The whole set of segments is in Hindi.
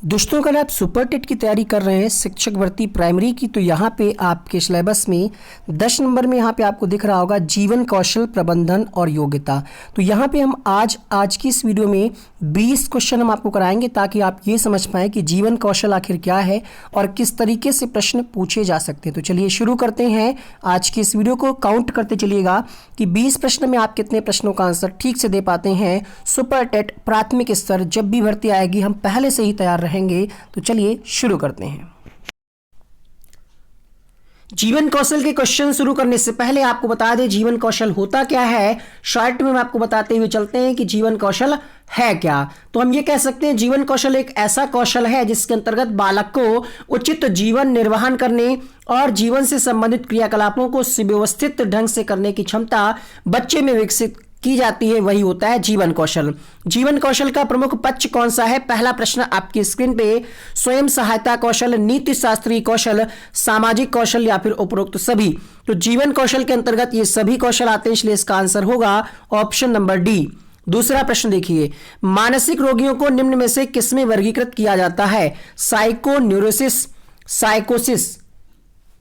दोस्तों अगर आप सुपर टेट की तैयारी कर रहे हैं शिक्षक भर्ती प्राइमरी की, तो यहाँ पे आपके सिलेबस में 10 नंबर में यहाँ पे आपको दिख रहा होगा जीवन कौशल प्रबंधन और योग्यता। तो यहाँ पे हम आज की इस वीडियो में 20 क्वेश्चन हम आपको कराएंगे ताकि आप ये समझ पाएँ कि जीवन कौशल आखिर क्या है और किस तरीके से प्रश्न पूछे जा सकते हैं। तो चलिए शुरू करते हैं आज की इस वीडियो को। काउंट करते चलिएगा कि 20 प्रश्न में आप कितने प्रश्नों का आंसर ठीक से दे पाते हैं। सुपर टेट प्राथमिक स्तर जब भी भर्ती आएगी हम पहले से ही तैयार रहेंगे। तो चलिए शुरू करते हैं। जीवन कौशल के क्वेश्चन शुरू करने से पहले आपको बता दें जीवन कौशल होता क्या है। शॉर्ट में हम आपको बताते हुए चलते हैं कि जीवन कौशल है क्या। तो हम ये कह सकते हैं जीवन कौशल एक ऐसा कौशल है जिसके अंतर्गत बालक को उचित जीवन निर्वहन करने और जीवन से संबंधित क्रियाकलापों को सुव्यवस्थित ढंग से करने की क्षमता बच्चे में विकसित की जाती है, वही होता है जीवन कौशल। जीवन कौशल का प्रमुख पक्ष कौन सा है? पहला प्रश्न आपकी स्क्रीन पे, स्वयं सहायता कौशल, नीति शास्त्रीय कौशल, सामाजिक कौशल या फिर उपरोक्त सभी। तो जीवन कौशल के अंतर्गत ये सभी कौशल आते हैं, इसलिए इसका आंसर होगा ऑप्शन नंबर डी। दूसरा प्रश्न देखिए, मानसिक रोगियों को निम्न में से किसमें वर्गीकृत किया जाता है? साइको न्यूरोसिस, साइकोसिस।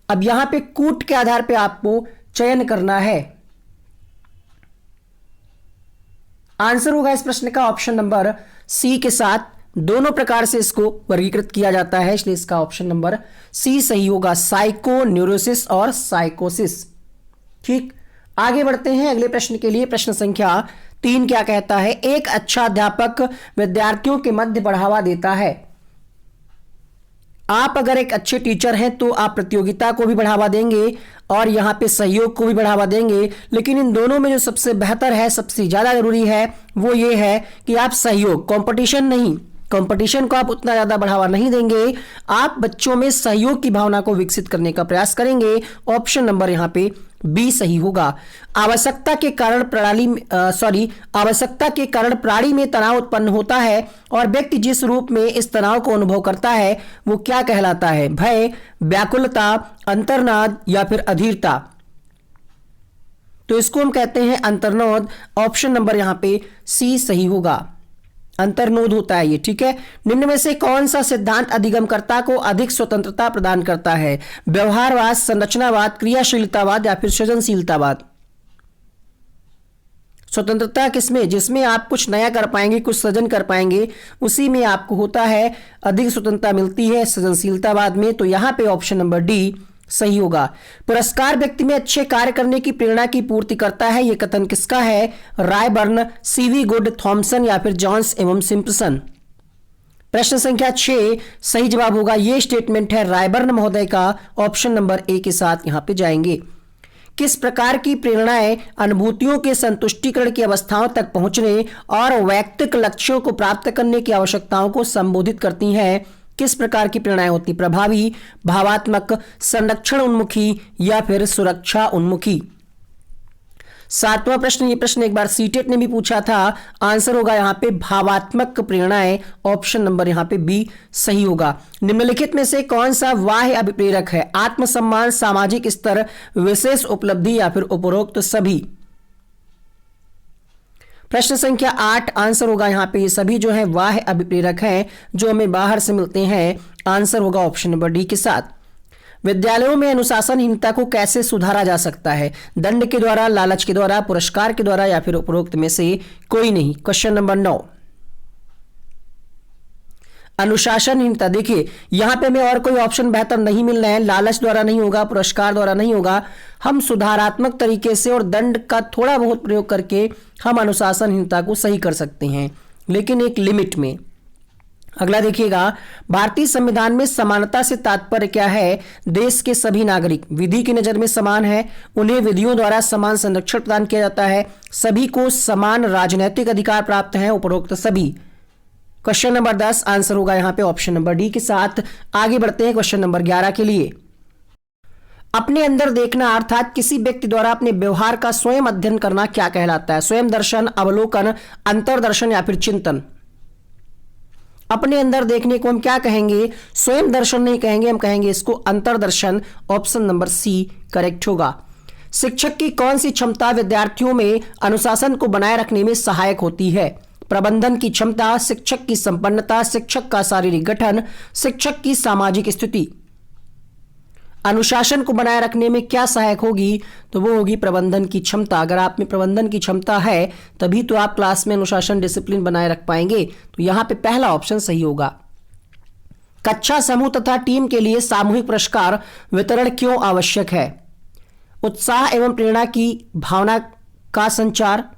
अब यहां पे कूट के आधार पे आपको चयन करना है। आंसर होगा इस प्रश्न का ऑप्शन नंबर सी के साथ, दोनों प्रकार से इसको वर्गीकृत किया जाता है, इसलिए इसका ऑप्शन नंबर सी सही होगा, साइको न्यूरोसिस और साइकोसिस। ठीक, आगे बढ़ते हैं अगले प्रश्न के लिए। प्रश्न संख्या 3 क्या कहता है? एक अच्छा अध्यापक विद्यार्थियों के मध्य बढ़ावा देता है। आप अगर एक अच्छे टीचर हैं तो आप प्रतियोगिता को भी बढ़ावा देंगे और यहां पे सहयोग को भी बढ़ावा देंगे, लेकिन इन दोनों में जो सबसे बेहतर है, सबसे ज्यादा जरूरी है, वो ये है कि आप सहयोग, कंपटीशन नहीं, कंपटीशन को आप उतना ज्यादा बढ़ावा नहीं देंगे, आप बच्चों में सहयोग की भावना को विकसित करने का प्रयास करेंगे। ऑप्शन नंबर यहां पे बी सही होगा। आवश्यकता के कारण प्राणी में तनाव उत्पन्न होता है और व्यक्ति जिस रूप में इस तनाव को अनुभव करता है वो क्या कहलाता है? भय, व्याकुलता, अंतर्नाद या फिर अधीरता। तो इसको हम कहते हैं अंतर्नाद। ऑप्शन नंबर यहां पे सी सही होगा, अंतर्नोद होता है ये। ठीक है, निम्न में से कौन सा सिद्धांत अधिगमकर्ता को अधिक स्वतंत्रता प्रदान करता है? व्यवहारवाद, संरचनावाद, क्रियाशीलतावाद या फिर सृजनशीलतावाद। स्वतंत्रता किसमें? जिसमें आप कुछ नया कर पाएंगे, कुछ सृजन कर पाएंगे, उसी में आपको होता है अधिक स्वतंत्रता मिलती है, सृजनशीलतावाद में। तो यहां पे ऑप्शन नंबर डी सही होगा। पुरस्कार व्यक्ति में अच्छे कार्य करने की प्रेरणा की पूर्ति करता है, यह कथन किसका है? रायबर्न, सीवी गुड, थॉमसन या फिर जॉन्स एवं सिम्पसन। प्रश्न संख्या 6 सही जवाब होगा, यह स्टेटमेंट है रायबर्न महोदय का। ऑप्शन नंबर ए के साथ यहां पे जाएंगे। किस प्रकार की प्रेरणाएं अनुभूतियों के संतुष्टिकरण की अवस्थाओं तक पहुंचने और वैयक्तिक लक्ष्यों को प्राप्त करने की आवश्यकताओं को संबोधित करती हैं? किस प्रकार की प्रेरणाएं होती? प्रभावी, भावात्मक, संरक्षण उन्मुखी या फिर सुरक्षा उन्मुखी। 7वां प्रश्न, ये प्रश्न एक बार सीटेट ने भी पूछा था। आंसर होगा यहां पे भावात्मक प्रेरणाएं। ऑप्शन नंबर यहां पे बी सही होगा। निम्नलिखित में से कौन सा बाह्य अभिप्रेरक है? आत्मसम्मान, सामाजिक स्तर, विशेष उपलब्धि या फिर उपरोक्त सभी। प्रश्न संख्या 8 आंसर होगा यहां पे ये सभी जो है बाह्य अभिप्रेरक हैं जो हमें बाहर से मिलते हैं। आंसर होगा ऑप्शन नंबर डी के साथ। विद्यालयों में अनुशासनहीनता को कैसे सुधारा जा सकता है? दंड के द्वारा, लालच के द्वारा, पुरस्कार के द्वारा या फिर उपरोक्त में से कोई नहीं। क्वेश्चन नंबर 9, अनुशासनहीनता। देखिए यहां पे हमें और कोई ऑप्शन बेहतर नहीं मिल रहे हैं। लालच द्वारा नहीं होगा, पुरस्कार द्वारा नहीं होगा, हम सुधारात्मक तरीके से और दंड का थोड़ा बहुत प्रयोग करके हम अनुशासनहीनता को सही कर सकते हैं, लेकिन एक लिमिट में। अगला देखिएगा, भारतीय संविधान में समानता से तात्पर्य क्या है? देश के सभी नागरिक विधि की नजर में समान है, उन्हें विधियों द्वारा समान संरक्षण प्रदान किया जाता है, सभी को समान राजनीतिक अधिकार प्राप्त है, उपरोक्त सभी। क्वेश्चन नंबर 10 आंसर होगा यहां पे ऑप्शन नंबर डी के साथ। आगे बढ़ते हैं क्वेश्चन नंबर 11 के लिए। अपने अंदर देखना अर्थात किसी व्यक्ति द्वारा अपने व्यवहार का स्वयं अध्ययन करना क्या कहलाता है? स्वयं दर्शन, अवलोकन, अंतर्दर्शन या फिर चिंतन। अपने अंदर देखने को हम क्या कहेंगे? स्वयं दर्शन नहीं कहेंगे, हम कहेंगे इसको अंतर्दर्शन। ऑप्शन नंबर सी करेक्ट होगा। शिक्षक की कौन सी क्षमता विद्यार्थियों में अनुशासन को बनाए रखने में सहायक होती है? प्रबंधन की क्षमता, शिक्षक की संपन्नता, शिक्षक का शारीरिक गठन, शिक्षक की सामाजिक स्थिति। अनुशासन को बनाए रखने में क्या सहायक होगी, तो वो होगी प्रबंधन की क्षमता। अगर आप में प्रबंधन की क्षमता है तभी तो आप क्लास में अनुशासन डिसिप्लिन बनाए रख पाएंगे। तो यहां पे पहला ऑप्शन सही होगा। कक्षा, समूह तथा टीम के लिए सामूहिक पुरस्कार वितरण क्यों आवश्यक है? उत्साह एवं प्रेरणा की भावना का संचार,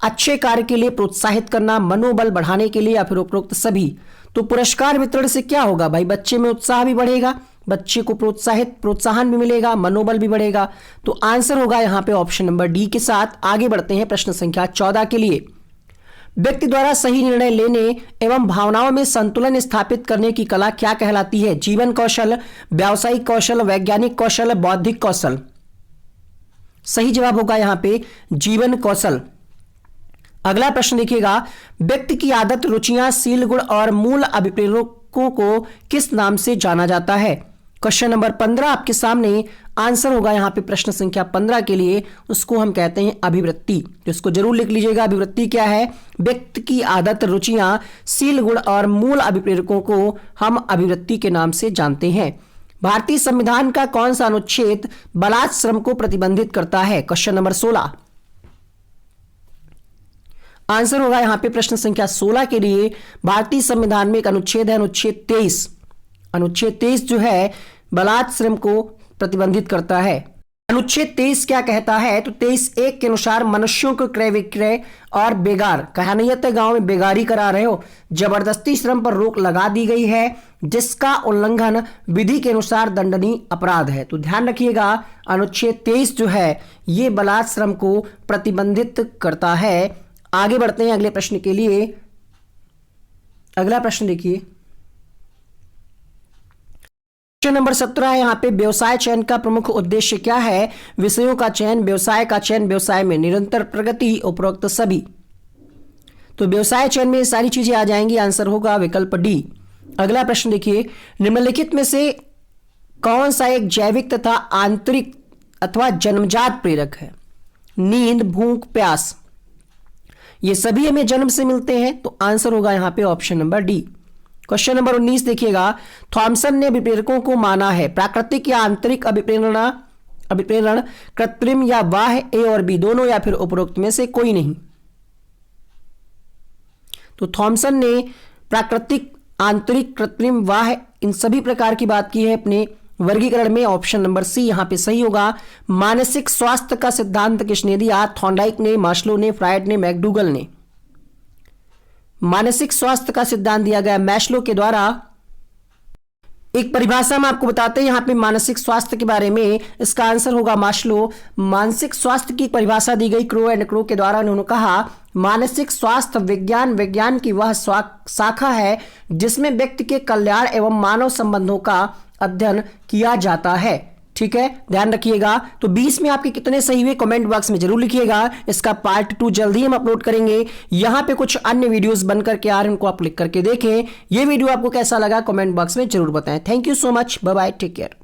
अच्छे कार्य के लिए प्रोत्साहित करना, मनोबल बढ़ाने के लिए, या फिर उपरोक्त सभी। तो पुरस्कार वितरण से क्या होगा भाई, बच्चे में उत्साह भी बढ़ेगा, बच्चे को प्रोत्साहन भी मिलेगा, मनोबल भी बढ़ेगा। तो आंसर होगा यहां पे ऑप्शन नंबर डी के साथ। आगे बढ़ते हैं प्रश्न संख्या 14 के लिए। व्यक्ति द्वारा सही निर्णय लेने एवं भावनाओं में संतुलन स्थापित करने की कला क्या कहलाती है? जीवन कौशल, व्यावसायिक कौशल, वैज्ञानिक कौशल, बौद्धिक कौशल। सही जवाब होगा यहां पे जीवन कौशल। अगला प्रश्न देखिएगा, व्यक्ति की आदत, रुचियां, शील, गुण और मूल अभिप्रेरकों को किस नाम से जाना जाता है? क्वेश्चन नंबर 15 आपके सामने। आंसर होगा यहां पे प्रश्न संख्या 15 के लिए, उसको हम कहते हैं अभिवृत्ति। तो इसको जरूर लिख लीजिएगा। अभिवृत्ति क्या है? व्यक्ति की आदत, रुचियां, शील, गुण और मूल अभिप्रेरकों को हम अभिवृत्ति के नाम से जानते हैं। भारतीय संविधान का कौन सा अनुच्छेद बलात् श्रम को प्रतिबंधित करता है? Question number 16। आंसर होगा यहां पे प्रश्न संख्या 16 के लिए, भारतीय संविधान में एक अनुच्छेद है, अनुच्छेद 23। अनुच्छेद 23 जो है बलात् श्रम को प्रतिबंधित करता है। अनुच्छेद 23 क्या कहता है? तो 23(1) के अनुसार मनुष्यों को क्रय विक्रय और बेगार, कहानियत गांव में बेगारी करा रहे हो, जबरदस्ती श्रम पर रोक लगा दी गई है, जिसका उल्लंघन विधि के अनुसार दंडनीय अपराध है। तो ध्यान रखिएगा, अनुच्छेद 23 जो है ये बलात् श्रम को प्रतिबंधित करता है। आगे बढ़ते हैं अगले प्रश्न के लिए। अगला प्रश्न देखिए, क्वेश्चन नंबर 17 है। यहां पे व्यवसाय चयन का प्रमुख उद्देश्य क्या है? विषयों का चयन, व्यवसाय का चयन, व्यवसाय में निरंतर प्रगति, उपरोक्त सभी। तो व्यवसाय चयन में ये सारी चीजें आ जाएंगी। आंसर होगा विकल्प डी। अगला प्रश्न देखिए, निम्नलिखित में से कौन सा एक जैविक तथा आंतरिक अथवा जन्मजात प्रेरक है? नींद, भूख, प्यास, ये सभी हमें जन्म से मिलते हैं। तो आंसर होगा यहां पे option number D. Question number 19 देखिएगा, थॉमसन ने अभिप्रेरकों को माना है प्राकृतिक या आंतरिक अभिप्रेरण, कृत्रिम या बाह्य, ए और बी दोनों, या फिर उपरोक्त में से कोई नहीं। तो थॉमसन ने प्राकृतिक, आंतरिक, कृत्रिम, बाह्य इन सभी प्रकार की बात की है अपने वर्गीकरण में। ऑप्शन नंबर सी यहां पे सही होगा। मानसिक स्वास्थ्य का सिद्धांत किसने दिया? थॉर्नडाइक ने, मास्लो ने, फ्रायड ने, मैकडूगल ने। मानसिक स्वास्थ्य का सिद्धांत दिया गया मैस्लो के द्वारा। एक परिभाषा में आपको बताते हैं यहां पे मानसिक स्वास्थ्य के बारे में, इसका आंसर होगा मास्लो। मानसिक स्वास्थ्य की परिभाषा दी गई क्रो एंड क्रो के द्वारा। उन्होंने कहा मानसिक स्वास्थ्य विज्ञान की वह शाखा है जिसमें व्यक्ति के कल्याण एवं मानव संबंधों का अध्ययन किया जाता है। ठीक है, ध्यान रखिएगा। तो 20 में आपके कितने सही हुए कमेंट बॉक्स में जरूर लिखिएगा। इसका पार्ट 2 जल्दी हम अपलोड करेंगे। यहां पे कुछ अन्य वीडियोस बनकर के आ रहे हैं, उनको आप क्लिक करके देखें। ये वीडियो आपको कैसा लगा कमेंट बॉक्स में जरूर बताएं। Thank you so much, bye bye, take care.